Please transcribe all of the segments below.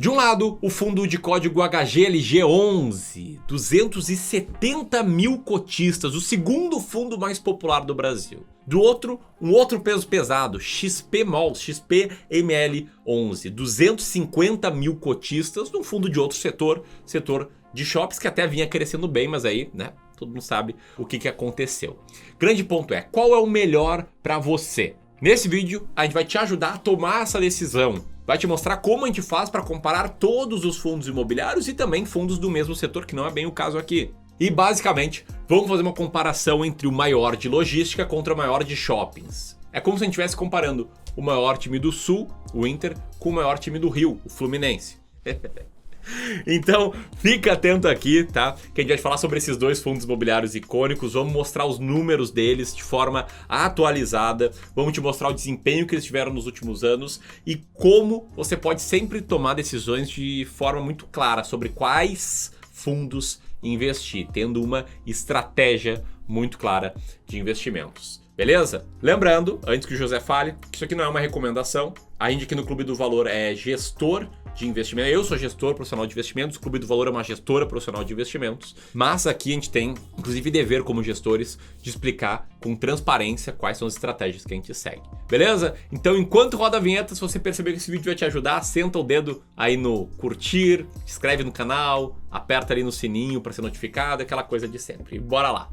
De um lado, o fundo de código HGLG11, 270 mil cotistas, o segundo fundo mais popular do Brasil. Do outro, um outro peso pesado, XPMOL, XPML11, 250 mil cotistas, num fundo de outro setor de shops que até vinha crescendo bem, mas aí, né, todo mundo sabe o que aconteceu. Grande ponto é, qual é o melhor para você? Nesse vídeo, a gente vai te ajudar a tomar essa decisão. Vai te mostrar como a gente faz para comparar todos os fundos imobiliários e também fundos do mesmo setor, que não é bem o caso aqui. E basicamente, vamos fazer uma comparação entre o maior de logística contra o maior de shoppings. É como se a gente estivesse comparando o maior time do Sul, o Inter, com o maior time do Rio, o Fluminense. Então, fica atento aqui, tá? Que a gente vai falar sobre esses dois fundos imobiliários icônicos, vamos mostrar os números deles de forma atualizada, vamos te mostrar o desempenho que eles tiveram nos últimos anos e como você pode sempre tomar decisões de forma muito clara sobre quais fundos investir, tendo uma estratégia muito clara de investimentos. Beleza? Lembrando, antes que o José fale, que isso aqui não é uma recomendação. A gente aqui no Clube do Valor é gestor de investimento. Eu sou gestor profissional de investimentos, o Clube do Valor é uma gestora profissional de investimentos. Mas aqui a gente tem, inclusive, dever como gestores de explicar com transparência quais são as estratégias que a gente segue. Beleza? Então, enquanto roda a vinheta, se você perceber que esse vídeo vai te ajudar, senta o dedo aí no curtir, se inscreve no canal, aperta ali no sininho para ser notificado, aquela coisa de sempre. Bora lá!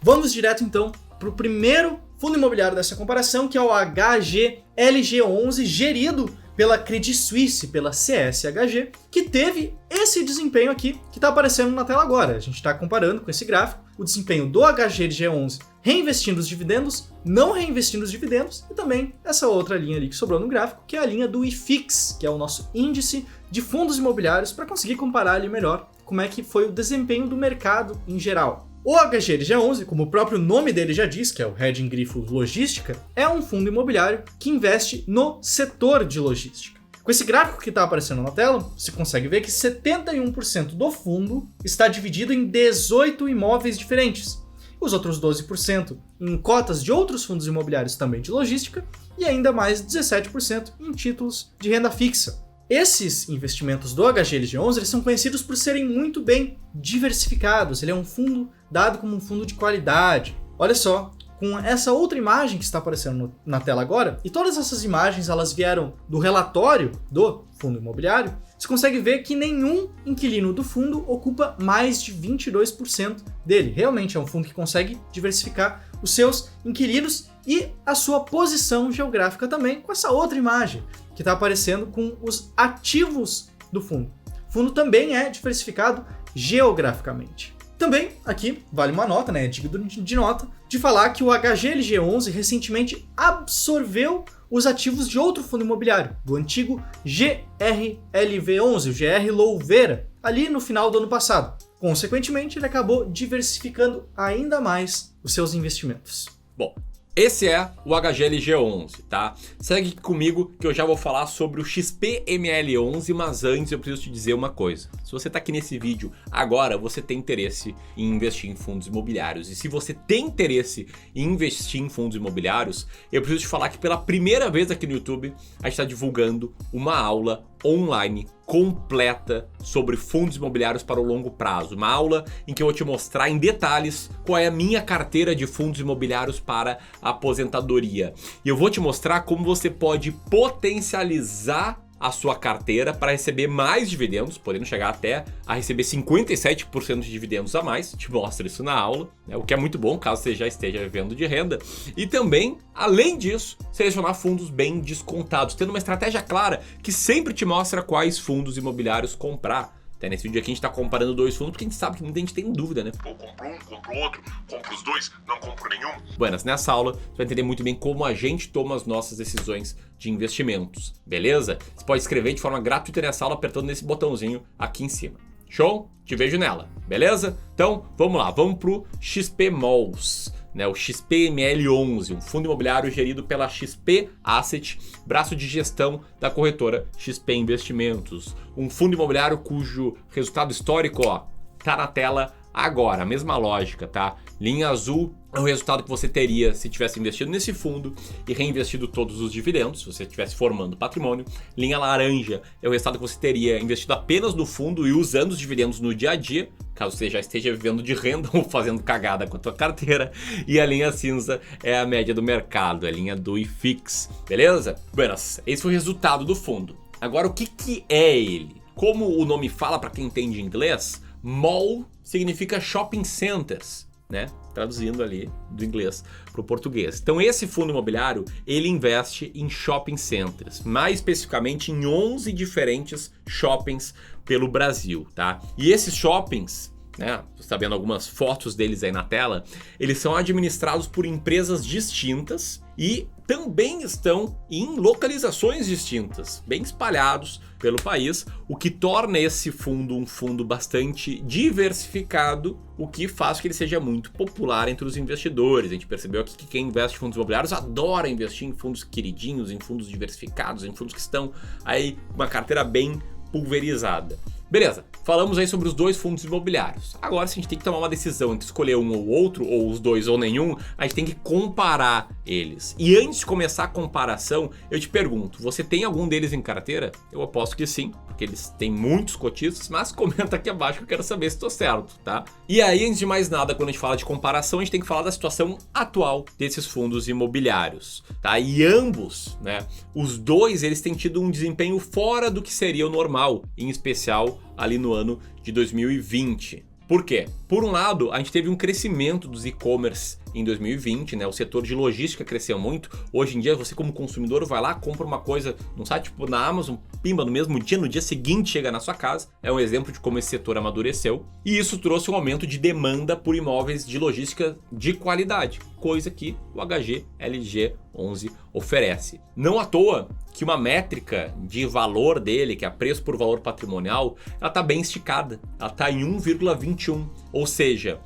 Vamos direto então para o primeiro fundo imobiliário dessa comparação, que é o HGLG11, gerido pela Credit Suisse, pela CSHG, que teve esse desempenho aqui que está aparecendo na tela agora. A gente está comparando com esse gráfico o desempenho do HGLG11 reinvestindo os dividendos, não reinvestindo os dividendos, e também essa outra linha ali que sobrou no gráfico, que é a linha do IFIX, que é o nosso índice de fundos imobiliários, para conseguir comparar ali melhor como é que foi o desempenho do mercado em geral. O HGLG11, como o próprio nome dele já diz, que é o Heading Grifo Logística, é um fundo imobiliário que investe no setor de logística. Com esse gráfico que está aparecendo na tela, você consegue ver que 71% do fundo está dividido em 18 imóveis diferentes. Os outros 12% em cotas de outros fundos imobiliários também de logística e ainda mais 17% em títulos de renda fixa. Esses investimentos do HGLG11 eles são conhecidos por serem muito bem diversificados. Ele é um fundo dado como um fundo de qualidade. Olha só, com essa outra imagem que está aparecendo na tela agora, e todas essas imagens elas vieram do relatório do fundo imobiliário, você consegue ver que nenhum inquilino do fundo ocupa mais de 22% dele. Realmente é um fundo que consegue diversificar os seus inquilinos e a sua posição geográfica também, com essa outra imagem que está aparecendo com os ativos do fundo. O fundo também é diversificado geograficamente. Também aqui vale uma nota, né, digno de nota, de falar que o HGLG11 recentemente absorveu os ativos de outro fundo imobiliário, do antigo GRLV11, o GR Louveira, ali no final do ano passado. Consequentemente, ele acabou diversificando ainda mais os seus investimentos. Bom, esse é o HGLG11, tá? Segue aqui comigo que eu já vou falar sobre o XPML11, mas antes eu preciso te dizer uma coisa. Se você tá aqui nesse vídeo agora, você tem interesse em investir em fundos imobiliários. E se você tem interesse em investir em fundos imobiliários, eu preciso te falar que pela primeira vez aqui no YouTube, a gente está divulgando uma aula online completa sobre fundos imobiliários para o longo prazo. Uma aula em que eu vou te mostrar em detalhes qual é a minha carteira de fundos imobiliários para a aposentadoria. E eu vou te mostrar como você pode potencializar a sua carteira para receber mais dividendos, podendo chegar até a receber 57% de dividendos a mais. Te mostro isso na aula, né? O que é muito bom caso você já esteja vivendo de renda. E também, além disso, selecionar fundos bem descontados, tendo uma estratégia clara que sempre te mostra quais fundos imobiliários comprar. Até nesse vídeo aqui a gente tá comparando dois fundos porque a gente sabe que muita gente tem dúvida, né? Ou compro um, compro outro, compro os dois, não compro nenhum. Buenas, nessa aula você vai entender muito bem como a gente toma as nossas decisões de investimentos, beleza? Você pode escrever de forma gratuita nessa aula apertando nesse botãozinho aqui em cima. Show? Te vejo nela, beleza? Então, vamos lá, vamos pro XPMOLs, né? O XPML11, um fundo imobiliário gerido pela XP Asset, braço de gestão da corretora XP Investimentos. Um fundo imobiliário cujo resultado histórico, ó, tá na tela Agora, a mesma lógica, tá? Linha azul é o resultado que você teria se tivesse investido nesse fundo e reinvestido todos os dividendos, se você estivesse formando patrimônio. Linha laranja é o resultado que você teria investido apenas no fundo e usando os dividendos no dia a dia, caso você já esteja vivendo de renda ou fazendo cagada com a tua carteira. E a linha cinza é a média do mercado, é a linha do IFIX, beleza? Buenas, esse foi o resultado do fundo. Agora, o que é ele? Como o nome fala para quem entende inglês, mall significa shopping centers, né? Traduzindo ali do inglês para o português. Então esse fundo imobiliário, ele investe em shopping centers, mais especificamente em 11 diferentes shoppings pelo Brasil, tá? E esses shoppings, né, você está vendo algumas fotos deles aí na tela, eles são administrados por empresas distintas e também estão em localizações distintas, bem espalhados pelo país, o que torna esse fundo um fundo bastante diversificado, o que faz com que ele seja muito popular entre os investidores. A gente percebeu aqui que quem investe em fundos imobiliários adora investir em fundos queridinhos, em fundos diversificados, em fundos que estão aí com uma carteira bem pulverizada. Beleza, falamos aí sobre os dois fundos imobiliários. Agora, se a gente tem que tomar uma decisão entre escolher um ou outro, ou os dois ou nenhum, a gente tem que comparar eles. E antes de começar a comparação, eu te pergunto, você tem algum deles em carteira? Eu aposto que sim, porque eles têm muitos cotistas, mas comenta aqui abaixo que eu quero saber se estou certo, tá? E aí, antes de mais nada, quando a gente fala de comparação, a gente tem que falar da situação atual desses fundos imobiliários, tá? E ambos, né, os dois, eles têm tido um desempenho fora do que seria o normal, em especial ali no ano de 2020. Por quê? Por um lado, a gente teve um crescimento dos e-commerce em 2020, né? O setor de logística cresceu muito. Hoje em dia, você como consumidor vai lá, compra uma coisa num site tipo na Amazon, pimba, no mesmo dia, no dia seguinte chega na sua casa. É um exemplo de como esse setor amadureceu. E isso trouxe um aumento de demanda por imóveis de logística de qualidade, coisa que o HG LG 11 oferece. Não à toa que uma métrica de valor dele, que é preço por valor patrimonial, ela está bem esticada. Ela está em 1,21. Ou seja,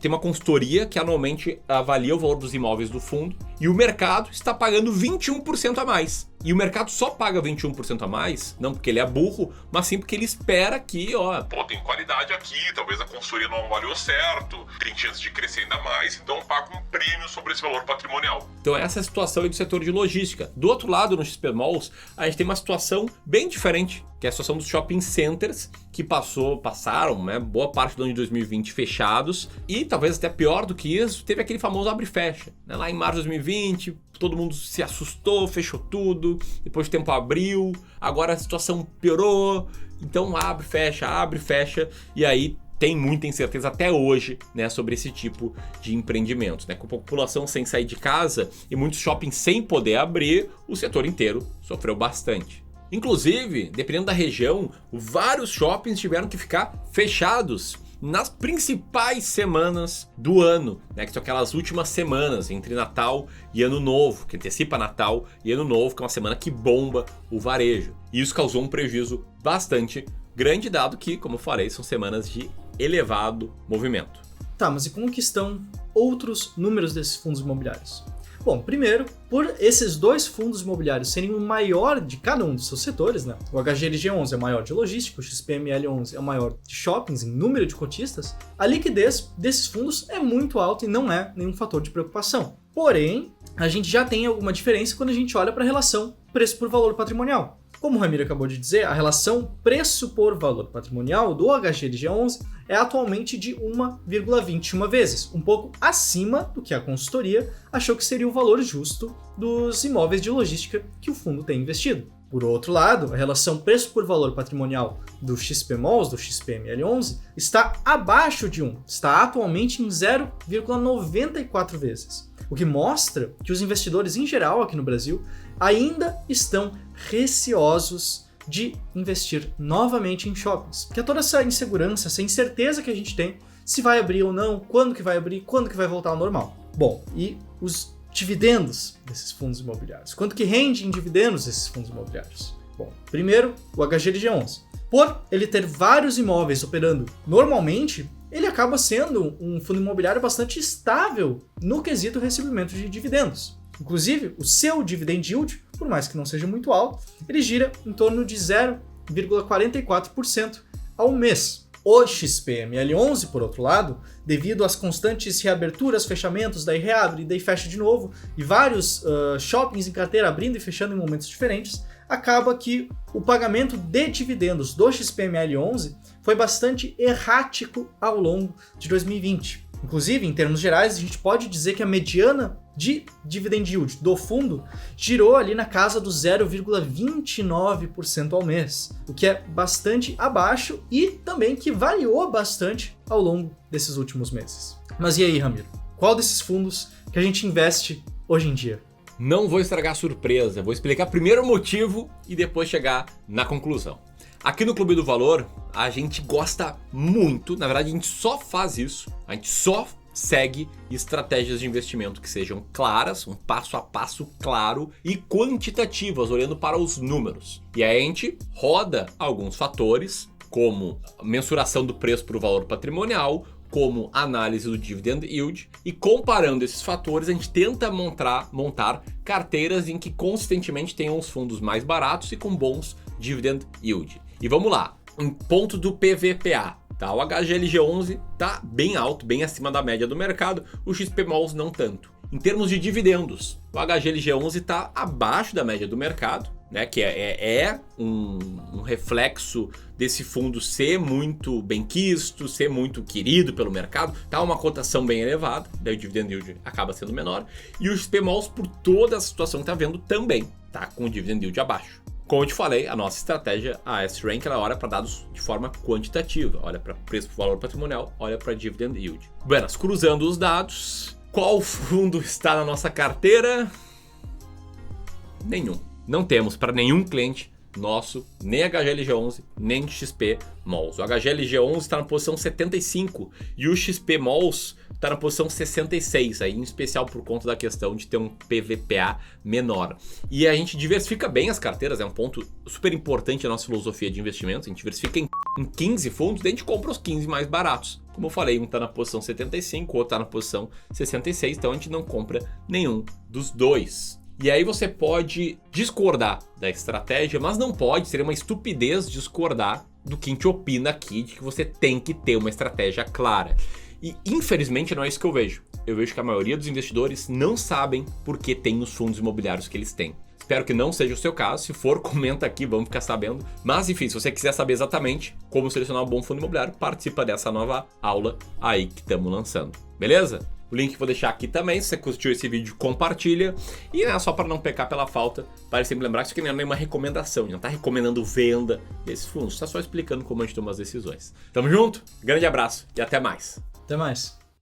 tem uma consultoria que anualmente avalia o valor dos imóveis do fundo e o mercado está pagando 21% a mais. E o mercado só paga 21% a mais, não porque ele é burro, mas sim porque ele espera que, ó... Pô, tem qualidade aqui, talvez a consultoria não avaliou certo, tem chance de crescer ainda mais, então paga um prêmio sobre esse valor patrimonial. Então essa é a situação aí do setor de logística. Do outro lado, no XP Malls, a gente tem uma situação bem diferente, que é a situação dos shopping centers, que passaram, né, boa parte do ano de 2020 fechados, e talvez até pior do que isso, teve aquele famoso abre e fecha, né? Lá em março de 2020, todo mundo se assustou, fechou tudo, depois de tempo abriu, agora a situação piorou, então abre, fecha, e aí tem muita incerteza até hoje, né, sobre esse tipo de empreendimentos, né? Com a população sem sair de casa e muitos shoppings sem poder abrir, o setor inteiro sofreu bastante. Inclusive, dependendo da região, vários shoppings tiveram que ficar fechados nas principais semanas do ano, né, que são aquelas últimas semanas entre Natal e Ano Novo, que antecipa Natal e Ano Novo, que é uma semana que bomba o varejo. E isso causou um prejuízo bastante grande, dado que, como eu falei, são semanas de elevado movimento. Tá, mas e como que estão outros números desses fundos imobiliários? Bom, primeiro, por esses dois fundos imobiliários serem o maior de cada um dos seus setores, né? O HGLG11 é o maior de logística, o XPML11 é o maior de shoppings em número de cotistas, a liquidez desses fundos é muito alta e não é nenhum fator de preocupação. Porém, a gente já tem alguma diferença quando a gente olha para a relação preço por valor patrimonial. Como o Ramiro acabou de dizer, a relação preço por valor patrimonial do HGLG11 é atualmente de 1,21 vezes, um pouco acima do que a consultoria achou que seria o valor justo dos imóveis de logística que o fundo tem investido. Por outro lado, a relação preço por valor patrimonial do XP Malls, do XPML11, está abaixo de 1, está atualmente em 0,94 vezes. O que mostra que os investidores em geral aqui no Brasil ainda estão receosos de investir novamente em shoppings. Que é toda essa insegurança, essa incerteza que a gente tem se vai abrir ou não, quando que vai abrir, quando que vai voltar ao normal. Bom, e os dividendos desses fundos imobiliários? Quanto que rende em dividendos esses fundos imobiliários? Bom, primeiro, o HGLG11. Por ele ter vários imóveis operando normalmente, ele acaba sendo um fundo imobiliário bastante estável no quesito recebimento de dividendos. Inclusive, o seu dividend yield, por mais que não seja muito alto, ele gira em torno de 0,44% ao mês. O XPML11, por outro lado, devido às constantes reaberturas, fechamentos, daí reabre, daí fecha de novo, e vários shoppings em carteira abrindo e fechando em momentos diferentes, acaba que o pagamento de dividendos do XPML11 foi bastante errático ao longo de 2020. Inclusive, em termos gerais, a gente pode dizer que a mediana de dividend yield do fundo girou ali na casa do 0,29% ao mês, o que é bastante abaixo e também que variou bastante ao longo desses últimos meses. Mas e aí, Ramiro? Qual desses fundos que a gente investe hoje em dia? Não vou estragar a surpresa, vou explicar primeiro o motivo e depois chegar na conclusão. Aqui no Clube do Valor, a gente gosta muito, na verdade a gente só faz isso, a gente só segue estratégias de investimento que sejam claras, um passo a passo claro e quantitativas, olhando para os números. E aí a gente roda alguns fatores, como mensuração do preço para o valor patrimonial, como análise do dividend yield, e comparando esses fatores a gente tenta montar carteiras em que consistentemente tenham os fundos mais baratos e com bons dividend yield. E vamos lá, em ponto do PVPA, tá? O HGLG11 tá bem alto, bem acima da média do mercado, o XPMOLs não tanto. Em termos de dividendos, o HGLG11 está abaixo da média do mercado, né? Que é um reflexo desse fundo ser muito benquisto, ser muito querido pelo mercado, tá uma cotação bem elevada, daí o dividend yield acaba sendo menor, e o XPMOLs, por toda a situação que tá vendo, também tá com o dividend yield abaixo. Como eu te falei, a nossa estratégia, a S-Rank, ela olha para dados de forma quantitativa, olha para preço por valor patrimonial, olha para dividend yield. Buenas, cruzando os dados, qual fundo está na nossa carteira? Nenhum. Não temos para nenhum cliente nosso, nem HGLG11, nem XPMOLs. O HGLG11 está na posição 75 e o XPMOLs está na posição 66, aí em especial por conta da questão de ter um PVPA menor. E a gente diversifica bem as carteiras, é um ponto super importante na nossa filosofia de investimento. A gente diversifica em 15 fundos, daí a gente compra os 15 mais baratos. Como eu falei, um está na posição 75, o outro está na posição 66, então a gente não compra nenhum dos dois. E aí você pode discordar da estratégia, mas não pode, seria uma estupidez discordar do que a gente opina aqui, de que você tem que ter uma estratégia clara. E infelizmente não é isso que eu vejo. Eu vejo que a maioria dos investidores não sabem por que tem os fundos imobiliários que eles têm. Espero que não seja o seu caso, se for, comenta aqui, vamos ficar sabendo. Mas enfim, se você quiser saber exatamente como selecionar um bom fundo imobiliário, participa dessa nova aula aí que estamos lançando, beleza? O link eu vou deixar aqui também, se você curtiu esse vídeo, compartilha. E só para não pecar pela falta, vale sempre lembrar que isso aqui não é nenhuma recomendação, não está recomendando venda desses fundos, está só explicando como a gente toma as decisões. Tamo junto, grande abraço e até mais. Até mais.